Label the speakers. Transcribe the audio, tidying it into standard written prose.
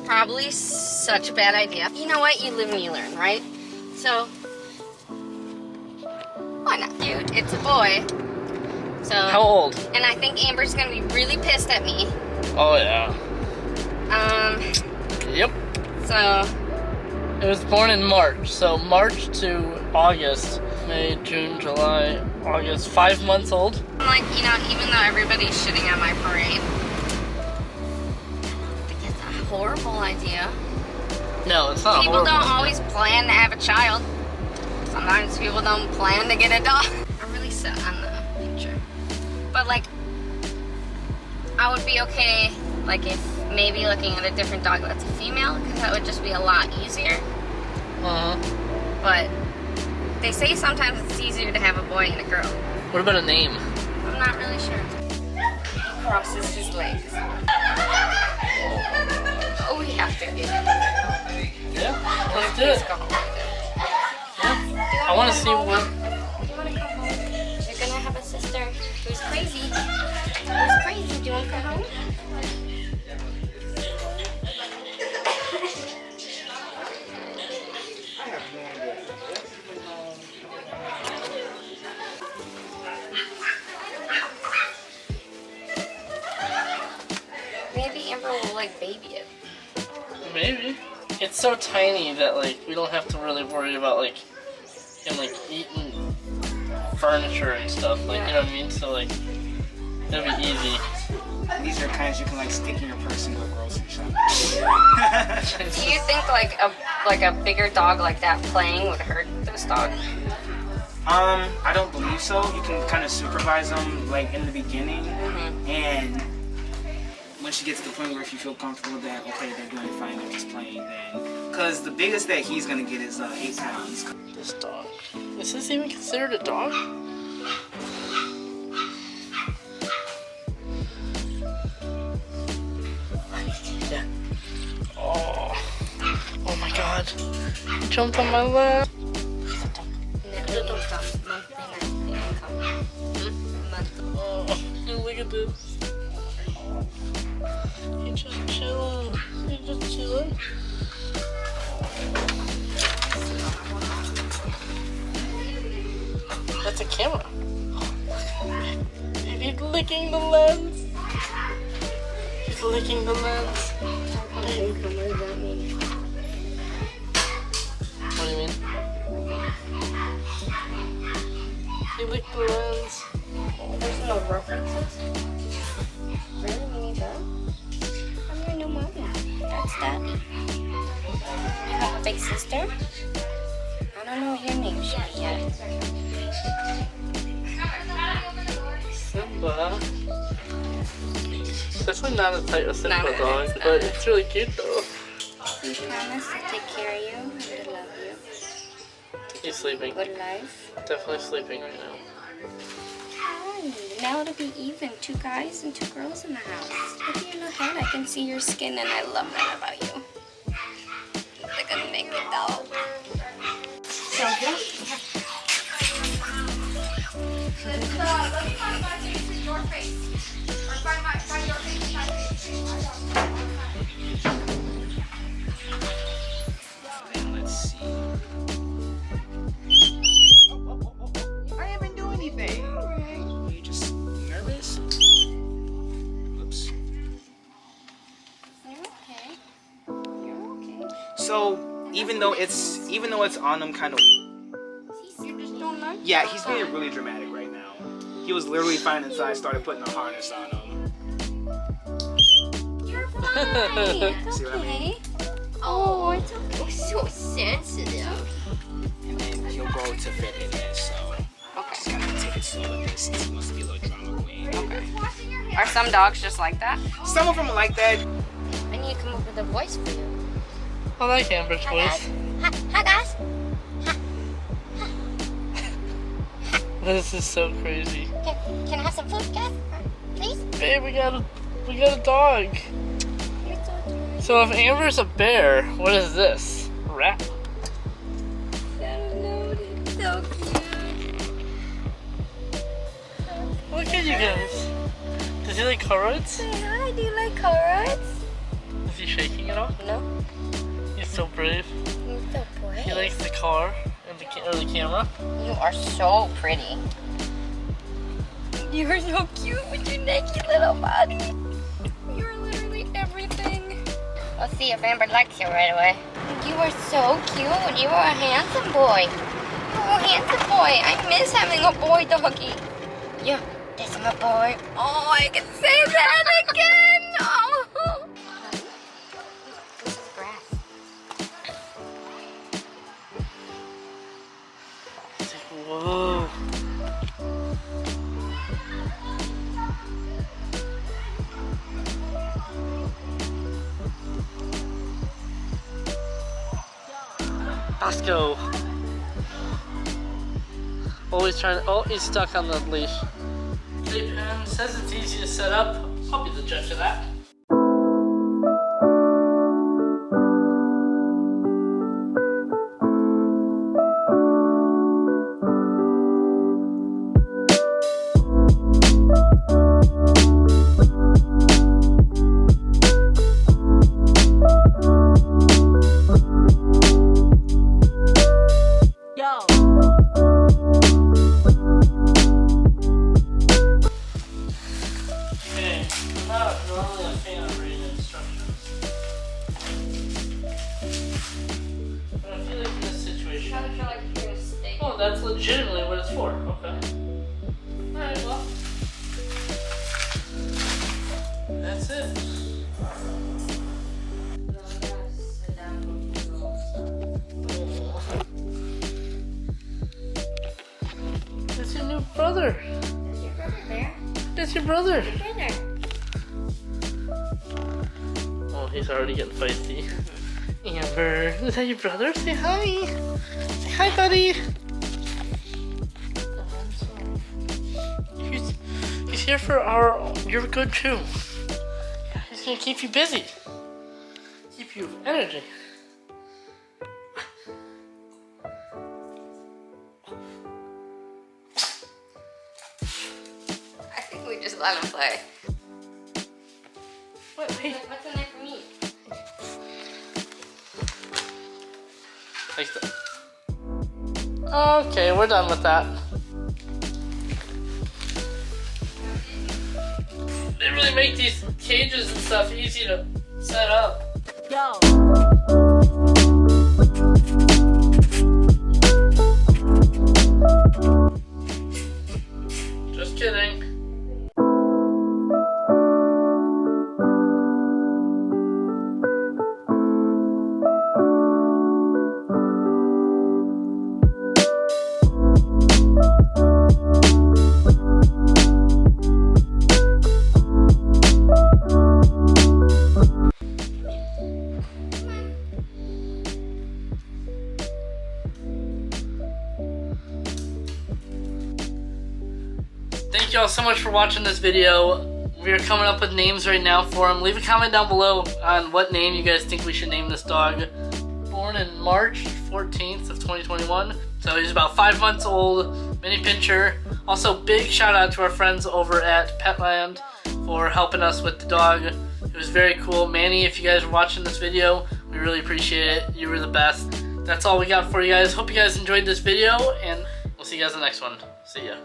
Speaker 1: probably such a bad idea. You know what? You live and you learn, right? So, why not? Dude, it's a boy. So.
Speaker 2: How old?
Speaker 1: And I think Amber's gonna be really pissed at me.
Speaker 2: Oh yeah. Yep.
Speaker 1: So.
Speaker 2: It was born in March, so March to August, May, June, July, August, 5 months old.
Speaker 1: Like, you know, even though everybody's shitting on my parade, I think it's a horrible idea.
Speaker 2: No, it's not.
Speaker 1: People don't always plan to have a child. Sometimes people don't plan to get a dog. I'm really set on the picture. But like, I would be okay, like if maybe looking at a different dog that's a female, because that would just be a lot easier. But they say sometimes it's easier to have a boy and a girl.
Speaker 2: What about a name?
Speaker 1: I'm not really sure. He crosses his legs. Oh, we have to get it.
Speaker 2: Yeah, let's do it. Yeah. I want to see what.
Speaker 1: You want to come home? You're gonna have a sister who's crazy. Who's crazy? Do you want to come home? Maybe Amber will like baby it.
Speaker 2: Maybe. It's so tiny that like we don't have to really worry about like him like eating furniture and stuff. Like you know what I mean? So like it'll be easy.
Speaker 3: These are kinds you can like stick in your purse and go grocery shopping.
Speaker 1: Do you think like a bigger dog like that playing would hurt this dog?
Speaker 3: I don't believe so. You can kind of supervise them like in the beginning, and when she gets to the point where if you feel comfortable that okay they're doing fine, they're just playing, then because the biggest that he's gonna get is 8 pounds.
Speaker 2: This dog. Is this even considered a dog? Yeah. Oh my God! He jumped on my lap. Oh, look at this. He's just chilling. He's just chilling. That's a camera. He's licking the lens. He's licking the lens. What do you mean? He licked the lens.
Speaker 1: There's no references. Really? We need that? I'm your new mommy. That's Daddy. You have a big sister? I don't know your name yet.
Speaker 2: Simba. It's definitely not as tight as Simba dog, but it's really cute though.
Speaker 1: We promise to take care of you and to love you.
Speaker 2: He's sleeping.
Speaker 1: Good life.
Speaker 2: Definitely sleeping right now.
Speaker 1: Hi. Now it'll be even. 2 guys and 2 girls in the house. Look at your little head. I can see your skin and I love that about you. You're like a naked dog. So yeah.
Speaker 4: Let me find my face in your face. Or find your face in my face.
Speaker 3: Let's see. I haven't done anything. Are you just nervous? Oops.
Speaker 1: You're okay. You're okay.
Speaker 3: So even though it's on him kind of.
Speaker 1: You just don't like
Speaker 3: Yeah, he's being really dramatic right now. He was literally fine until I started putting a harness on him.
Speaker 1: You're fine. It's
Speaker 3: See what I mean?
Speaker 1: okay. Oh, it's okay. So sensitive.
Speaker 3: And then he'll go to fit in it, so just gotta take it slow with this since he wants to be a little drama queen.
Speaker 1: Okay. Are some dogs just like that?
Speaker 3: Some of them are like that.
Speaker 1: I need to come up with a voice for you.
Speaker 2: I like Amber's voice.
Speaker 1: Hi guys.
Speaker 2: This is so crazy.
Speaker 1: Can I have some food, guys? Please?
Speaker 2: Babe, we got a dog.
Speaker 1: You're so cute.
Speaker 2: So if Amber's a bear, what is this? A rat?
Speaker 1: I don't know. It's so cute.
Speaker 2: Look at you guys. Does he like carrots?
Speaker 1: Say hi. Do you like carrots?
Speaker 2: Does Is he shaking at all?
Speaker 1: No.
Speaker 2: He's so brave.
Speaker 1: You're so brave.
Speaker 2: He likes the car and the camera.
Speaker 1: You are so pretty. You are so cute with your naked little body. You're literally everything. Let's see if Amber likes you right away. You are so cute. You are a handsome boy. Oh, handsome boy. I miss having a boy doggy. Yeah, that's my boy. Oh, I can say that again. Oh. This is grass.
Speaker 2: It's like, whoa. Let's go. Always trying to, oh, he's stuck on the leash. Hey, Pam, says it's easy to set up. I'll be the judge of that. That's legitimately what it's for. Okay. Alright, well. That's it. That's your new brother.
Speaker 1: That's your brother, Bear.
Speaker 2: That's your brother.
Speaker 1: Brother.
Speaker 2: Oh, he's already getting feisty. Amber, is that your brother? Say hi. Say hi, buddy. He's here for your good too. Yeah, he's gonna keep you busy. Keep you with energy.
Speaker 1: I think we just let him play.
Speaker 2: What? Hey.
Speaker 1: What's in there for me?
Speaker 2: Like that. Okay, we're done with that. They really make these cages and stuff easy to set up.
Speaker 5: Yo.
Speaker 2: Just kidding. Thank y'all so much for watching this video. We are coming up with names right now for him. Leave a comment down below on what name you guys think we should name this dog. Born in March 14th of 2021. So he's about 5 months old, mini pinscher. Also, big shout out to our friends over at Petland for helping us with the dog. It was very cool. Manny, if you guys are watching this video, we really appreciate it. You were the best. That's all we got for you guys. Hope you guys enjoyed this video, and we'll see you guys in the next one. See ya.